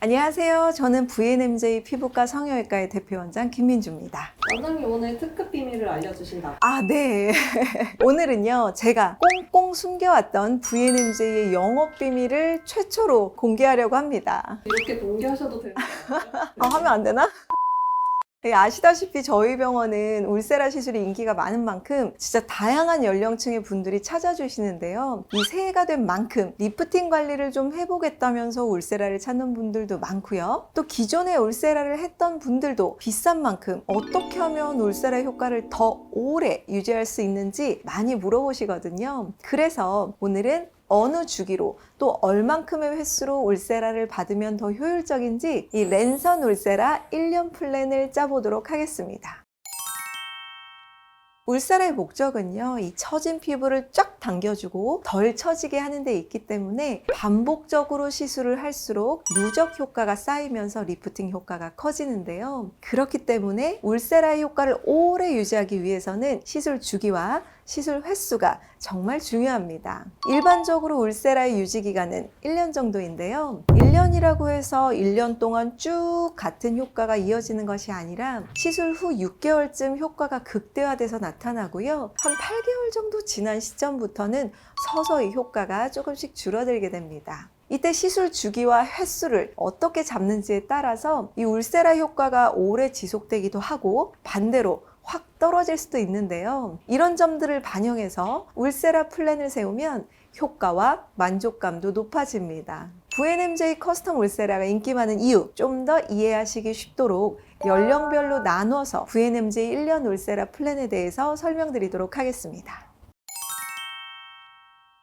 안녕하세요. 저는 VNMJ 피부과 성형외과의 대표원장 김민주입니다. 원장님 오늘 특급 비밀을 알려주신다. 네. 오늘은요, 제가 꽁꽁 숨겨왔던 VNMJ의 영업 비밀을 최초로 공개하려고 합니다. 이렇게 공개하셔도 되는 거예요? 하면 안 되나? 아시다시피 저희 병원은 울세라 시술이 인기가 많은 만큼 진짜 다양한 연령층의 분들이 찾아주시는데요. 이 새해가 된 만큼 리프팅 관리를 좀 해보겠다면서 울세라를 찾는 분들도 많고요. 또 기존에 울세라를 했던 분들도 비싼 만큼 어떻게 하면 울세라 효과를 더 오래 유지할 수 있는지 많이 물어보시거든요. 그래서 오늘은 어느 주기로 또 얼만큼의 횟수로 울세라를 받으면 더 효율적인지 이 랜선 울세라 1년 플랜을 짜보도록 하겠습니다. 울세라의 목적은요, 이 처진 피부를 쫙 당겨주고 덜 처지게 하는 데 있기 때문에 반복적으로 시술을 할수록 누적 효과가 쌓이면서 리프팅 효과가 커지는데요. 그렇기 때문에 울세라의 효과를 오래 유지하기 위해서는 시술 주기와 시술 횟수가 정말 중요합니다. 일반적으로 울세라의 유지 기간은 1년 정도인데요. 1년이라고 해서 1년 동안 쭉 같은 효과가 이어지는 것이 아니라 시술 후 6개월쯤 효과가 극대화돼서 나타나고요. 한 8개월 정도 지난 시점부터는 서서히 효과가 조금씩 줄어들게 됩니다. 이때 시술 주기와 횟수를 어떻게 잡는지에 따라서 이 울세라 효과가 오래 지속되기도 하고 반대로 확 떨어질 수도 있는데요. 이런 점들을 반영해서 울세라 플랜을 세우면 효과와 만족감도 높아집니다. VNMJ 커스텀 울세라가 인기 많은 이유 좀 더 이해하시기 쉽도록 연령별로 나눠서 VNMJ 1년 울세라 플랜에 대해서 설명드리도록 하겠습니다.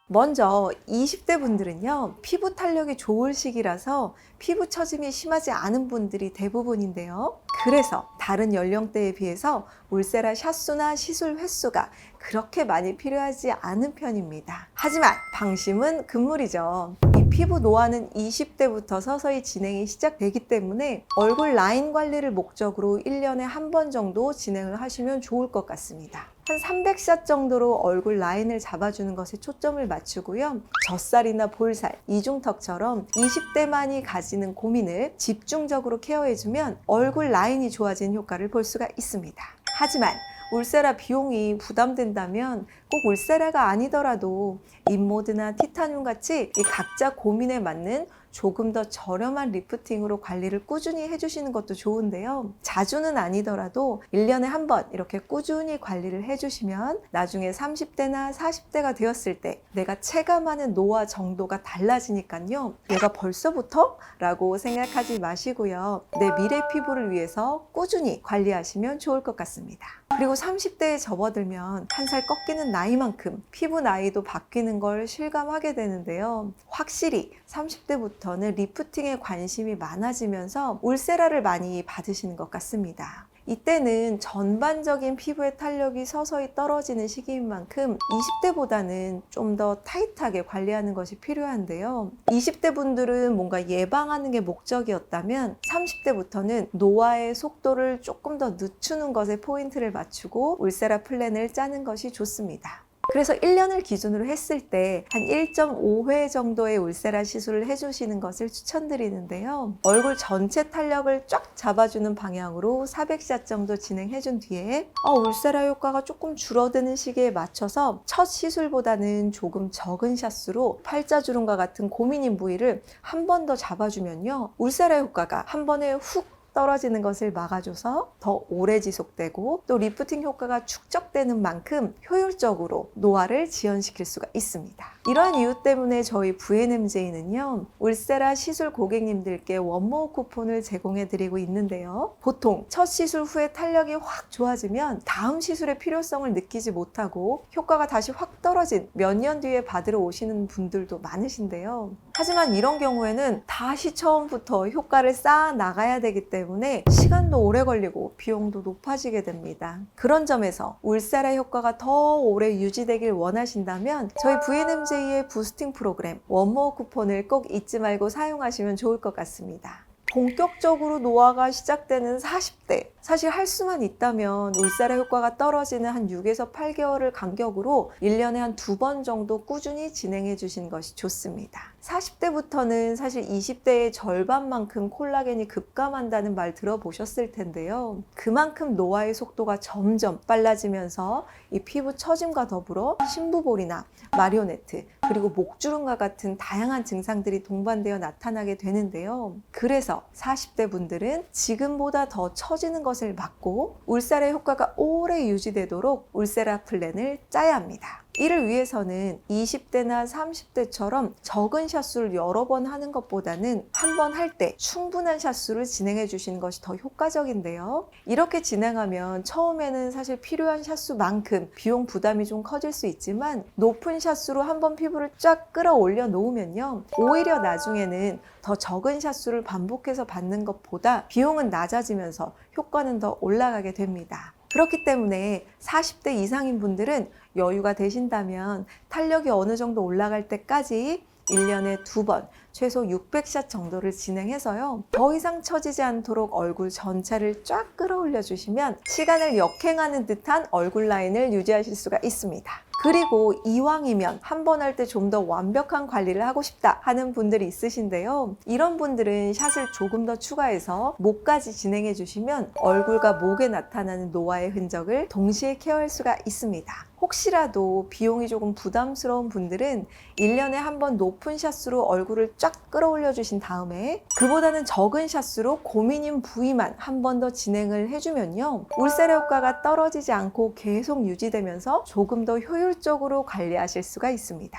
먼저 20대 분들은요, 피부 탄력이 좋을 시기라서 피부 처짐이 심하지 않은 분들이 대부분인데요. 그래서 다른 연령대에 비해서 울세라 샷수나 시술 횟수가 그렇게 많이 필요하지 않은 편입니다. 하지만 방심은 금물이죠. 이 피부 노화는 20대부터 서서히 진행이 시작되기 때문에 얼굴 라인 관리를 목적으로 1년에 한 번 정도 진행을 하시면 좋을 것 같습니다. 한 300샷 정도로 얼굴 라인을 잡아주는 것에 초점을 맞추고요. 젖살이나 볼살, 이중턱처럼 20대만이 가지는 고민을 집중적으로 케어해주면 얼굴 라인이 좋아진 효과를 볼 수가 있습니다. 하지만 울세라 비용이 부담된다면 꼭 울세라가 아니더라도 인모드나 티타늄 같이 이 각자 고민에 맞는 조금 더 저렴한 리프팅으로 관리를 꾸준히 해주시는 것도 좋은데요. 자주는 아니더라도 1년에 한 번 이렇게 꾸준히 관리를 해주시면 나중에 30대나 40대가 되었을 때 내가 체감하는 노화 정도가 달라지니까요. 내가 벌써부터? 라고 생각하지 마시고요. 내 미래 피부를 위해서 꾸준히 관리하시면 좋을 것 같습니다. 그리고 30대에 접어들면 한 살 꺾이는 나이만큼 피부 나이도 바뀌는 걸 실감하게 되는데요. 확실히 30대부터는 리프팅에 관심이 많아지면서 울세라를 많이 받으시는 것 같습니다. 이때는 전반적인 피부의 탄력이 서서히 떨어지는 시기인 만큼 20대보다는 좀 더 타이트하게 관리하는 것이 필요한데요. 20대 분들은 뭔가 예방하는 게 목적이었다면 30대부터는 노화의 속도를 조금 더 늦추는 것에 포인트를 맞추고 울세라 플랜을 짜는 것이 좋습니다. 그래서 1년을 기준으로 했을 때 한 1.5회 정도의 울세라 시술을 해주시는 것을 추천드리는데요. 얼굴 전체 탄력을 쫙 잡아주는 방향으로 400샷 정도 진행해준 뒤에 울세라 효과가 조금 줄어드는 시기에 맞춰서 첫 시술보다는 조금 적은 샷수로 팔자주름과 같은 고민인 부위를 한 번 더 잡아주면요. 울세라 효과가 한 번에 훅 떨어지는 것을 막아줘서 더 오래 지속되고 또 리프팅 효과가 축적되는 만큼 효율적으로 노화를 지연시킬 수가 있습니다. 이러한 이유 때문에 저희 VNMJ는요, 울세라 시술 고객님들께 원모어 쿠폰을 제공해 드리고 있는데요. 보통 첫 시술 후에 탄력이 확 좋아지면 다음 시술의 필요성을 느끼지 못하고 효과가 다시 확 떨어진 몇 년 뒤에 받으러 오시는 분들도 많으신데요. 하지만 이런 경우에는 다시 처음부터 효과를 쌓아 나가야 되기 때문에 시간도 오래 걸리고 비용도 높아지게 됩니다. 그런 점에서 울세라 효과가 더 오래 유지되길 원하신다면 저희 VNMJ의 부스팅 프로그램 원모어 쿠폰을 꼭 잊지 말고 사용하시면 좋을 것 같습니다. 본격적으로 노화가 시작되는 40대, 사실 할 수만 있다면 울세라 효과가 떨어지는 한 6에서 8개월을 간격으로 1년에 한 2번 정도 꾸준히 진행해 주시는 것이 좋습니다. 40대부터는 사실 20대의 절반만큼 콜라겐이 급감한다는 말 들어보셨을 텐데요. 그만큼 노화의 속도가 점점 빨라지면서 이 피부 처짐과 더불어 심부볼이나 마리오네트, 그리고 목주름과 같은 다양한 증상들이 동반되어 나타나게 되는데요. 그래서 40대 분들은 지금보다 더 처지는 것을 막고 울세라 효과가 오래 유지되도록 울세라 플랜을 짜야 합니다. 이를 위해서는 20대나 30대처럼 적은 샷수를 여러 번 하는 것보다는 한 번 할 때 충분한 샷수를 진행해 주시는 것이 더 효과적인데요. 이렇게 진행하면 처음에는 사실 필요한 샷수만큼 비용 부담이 좀 커질 수 있지만 높은 샷수로 한 번 피부를 쫙 끌어올려 놓으면요. 오히려 나중에는 더 적은 샷수를 반복해서 받는 것보다 비용은 낮아지면서 효과는 더 올라가게 됩니다. 그렇기 때문에 40대 이상인 분들은 여유가 되신다면 탄력이 어느 정도 올라갈 때까지 1년에 2번, 최소 600샷 정도를 진행해서요. 더 이상 처지지 않도록 얼굴 전체를 쫙 끌어올려 주시면 시간을 역행하는 듯한 얼굴 라인을 유지하실 수가 있습니다. 그리고 이왕이면 한 번 할 때 좀 더 완벽한 관리를 하고 싶다 하는 분들이 있으신데요. 이런 분들은 샷을 조금 더 추가해서 목까지 진행해 주시면 얼굴과 목에 나타나는 노화의 흔적을 동시에 케어할 수가 있습니다. 혹시라도 비용이 조금 부담스러운 분들은 1년에 한 번 높은 샷수로 얼굴을 쫙 끌어올려 주신 다음에 그보다는 적은 샷수로 고민인 부위만 한 번 더 진행을 해주면요. 울세라 효과가 떨어지지 않고 계속 유지되면서 조금 더 효율적으로 관리하실 수가 있습니다.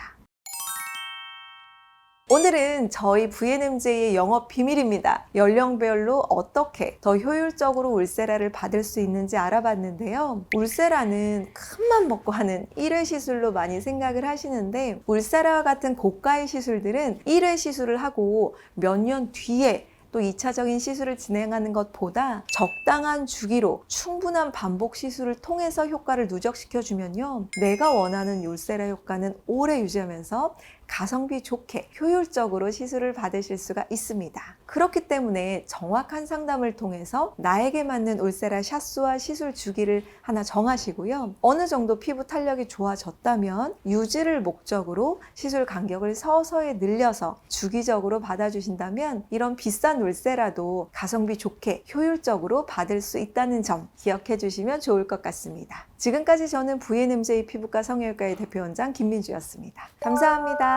오늘은 저희 VNMJ의 영업 비밀입니다. 연령별로 어떻게 더 효율적으로 울세라를 받을 수 있는지 알아봤는데요. 울세라는 큰맘 먹고 하는 1회 시술로 많이 생각을 하시는데 울세라와 같은 고가의 시술들은 1회 시술을 하고 몇 년 뒤에 또 2차적인 시술을 진행하는 것보다 적당한 주기로 충분한 반복 시술을 통해서 효과를 누적시켜 주면요. 내가 원하는 울세라 효과는 오래 유지하면서 가성비 좋게 효율적으로 시술을 받으실 수가 있습니다. 그렇기 때문에 정확한 상담을 통해서 나에게 맞는 울세라 샷수와 시술 주기를 하나 정하시고요. 어느 정도 피부 탄력이 좋아졌다면 유지를 목적으로 시술 간격을 서서히 늘려서 주기적으로 받아주신다면 이런 비싼 울세라도 가성비 좋게 효율적으로 받을 수 있다는 점 기억해 주시면 좋을 것 같습니다. 지금까지 저는 VNMJ 피부과 성형외과의 대표원장 김민주였습니다. 감사합니다.